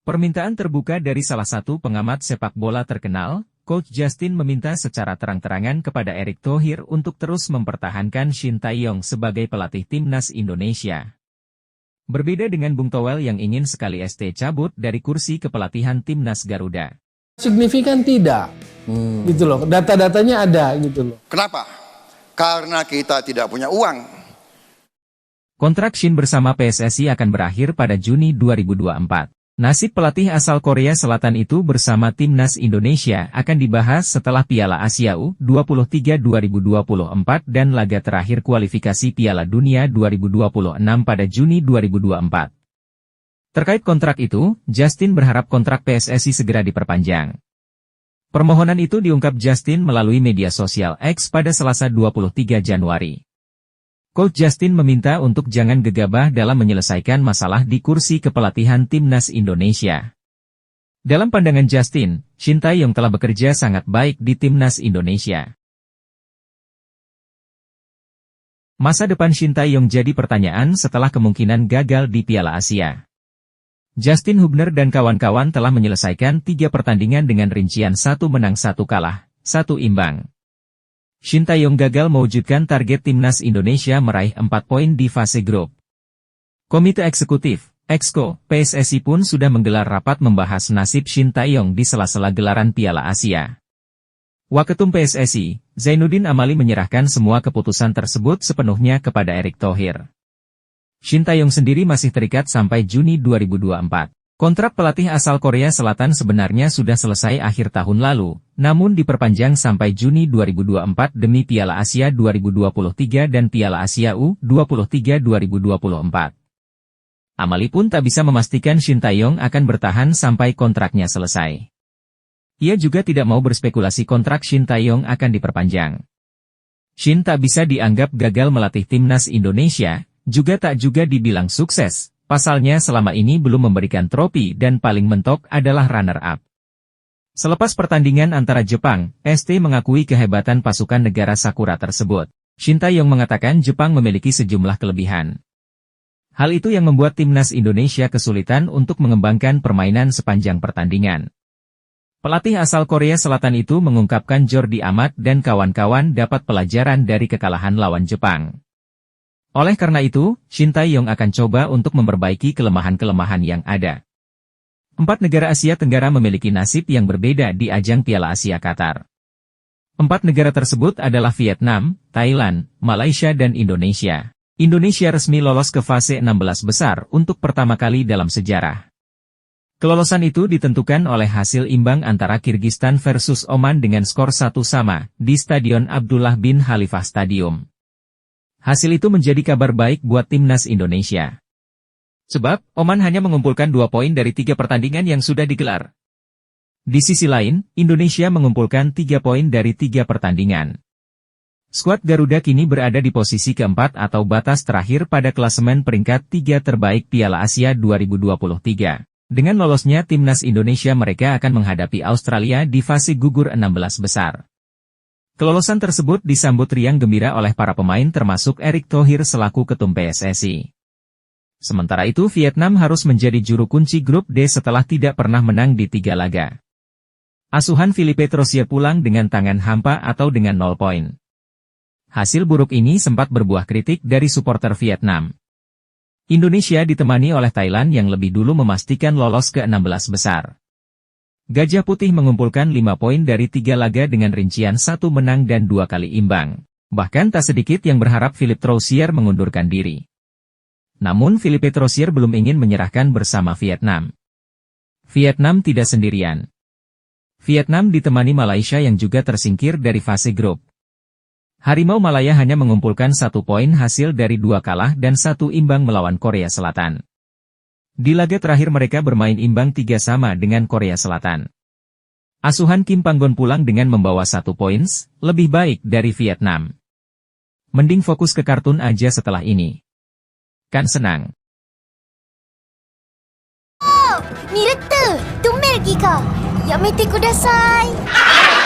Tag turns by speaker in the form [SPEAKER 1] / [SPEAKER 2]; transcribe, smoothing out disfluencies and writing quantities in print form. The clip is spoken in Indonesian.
[SPEAKER 1] Permintaan terbuka dari salah satu pengamat sepak bola terkenal, Coach Justin meminta secara terang-terangan kepada Erick Thohir untuk terus mempertahankan Shin Tae-yong sebagai pelatih timnas Indonesia. Berbeda dengan Bung Towel yang ingin sekali ST cabut dari kursi kepelatihan timnas Garuda.
[SPEAKER 2] Signifikan tidak, gitu loh. Data-datanya ada, gitu loh.
[SPEAKER 3] Kenapa? Karena kita tidak punya uang.
[SPEAKER 1] Kontrak Shin bersama PSSI akan berakhir pada Juni 2024. Nasib pelatih asal Korea Selatan itu bersama timnas Indonesia akan dibahas setelah Piala Asia U23 2024 dan laga terakhir kualifikasi Piala Dunia 2026 pada Juni 2024. Terkait kontrak itu, Justin berharap kontrak PSSI segera diperpanjang. Permohonan itu diungkap Justin melalui media sosial X pada Selasa 23 Januari. Coach Justin meminta untuk jangan gegabah dalam menyelesaikan masalah di kursi kepelatihan timnas Indonesia. Dalam pandangan Justin, Shin Tae-yong telah bekerja sangat baik di timnas Indonesia. Masa depan Shin Tae-yong jadi pertanyaan setelah kemungkinan gagal di Piala Asia. Justin Hubner dan kawan-kawan telah menyelesaikan 3 pertandingan dengan rincian 1 menang 1 kalah, 1 imbang. Shin Tae-yong gagal mewujudkan target timnas Indonesia meraih 4 poin di fase grup. Komite Eksekutif, Exco, PSSI pun sudah menggelar rapat membahas nasib Shin Tae-yong di sela-sela gelaran Piala Asia. Waketum PSSI, Zainuddin Amali menyerahkan semua keputusan tersebut sepenuhnya kepada Erick Thohir. Shin Tae-yong sendiri masih terikat sampai Juni 2024. Kontrak pelatih asal Korea Selatan sebenarnya sudah selesai akhir tahun lalu, namun diperpanjang sampai Juni 2024 demi Piala Asia 2023 dan Piala Asia U23 2024. Amali pun tak bisa memastikan Shin Tae-yong akan bertahan sampai kontraknya selesai. Ia juga tidak mau berspekulasi kontrak Shin Tae-yong akan diperpanjang. Shin tak bisa dianggap gagal melatih timnas Indonesia, juga dibilang sukses. Pasalnya selama ini belum memberikan trofi dan paling mentok adalah runner-up. Selepas pertandingan antara Jepang, ST mengakui kehebatan pasukan negara Sakura tersebut. Shin Tae-yong mengatakan Jepang memiliki sejumlah kelebihan. Hal itu yang membuat timnas Indonesia kesulitan untuk mengembangkan permainan sepanjang pertandingan. Pelatih asal Korea Selatan itu mengungkapkan Jordi Amat dan kawan-kawan dapat pelajaran dari kekalahan lawan Jepang. Oleh karena itu, Shin Tae-yong akan coba untuk memperbaiki kelemahan-kelemahan yang ada. 4 negara Asia Tenggara memiliki nasib yang berbeda di ajang Piala Asia Qatar. 4 negara tersebut adalah Vietnam, Thailand, Malaysia dan Indonesia. Indonesia resmi lolos ke fase 16 besar untuk pertama kali dalam sejarah. Kelolosan itu ditentukan oleh hasil imbang antara Kirgistan versus Oman dengan skor 1-1 di Stadion Abdullah bin Khalifah Stadium. Hasil itu menjadi kabar baik buat timnas Indonesia. Sebab, Oman hanya mengumpulkan 2 poin dari 3 pertandingan yang sudah digelar. Di sisi lain, Indonesia mengumpulkan 3 poin dari 3 pertandingan. Skuad Garuda kini berada di posisi keempat atau batas terakhir pada klasemen peringkat 3 terbaik Piala Asia 2023. Dengan lolosnya timnas Indonesia mereka akan menghadapi Australia di fase gugur 16 besar. Kelolosan tersebut disambut riang gembira oleh para pemain termasuk Erick Thohir selaku ketum PSSI. Sementara itu Vietnam harus menjadi juru kunci grup D setelah tidak pernah menang di 3 laga. Asuhan Philippe Troussier pulang dengan tangan hampa atau dengan 0 poin. Hasil buruk ini sempat berbuah kritik dari supporter Vietnam. Indonesia ditemani oleh Thailand yang lebih dulu memastikan lolos ke 16 besar. Gajah Putih mengumpulkan 5 poin dari 3 laga dengan rincian 1 menang dan 2 kali imbang. Bahkan tak sedikit yang berharap Philippe Troussier mengundurkan diri. Namun Philippe Troussier belum ingin menyerahkan bersama Vietnam. Vietnam tidak sendirian. Vietnam ditemani Malaysia yang juga tersingkir dari fase grup. Harimau Malaya hanya mengumpulkan 1 poin hasil dari 2 kalah dan 1 imbang melawan Korea Selatan. Di laga terakhir mereka bermain imbang 3-3 dengan Korea Selatan. Asuhan Kim Panggon pulang dengan membawa 1 poin, lebih baik dari Vietnam. Mending fokus ke kartun aja setelah ini. Kan senang.
[SPEAKER 4] Oh, 見るって、どんめるぎか。やめてください。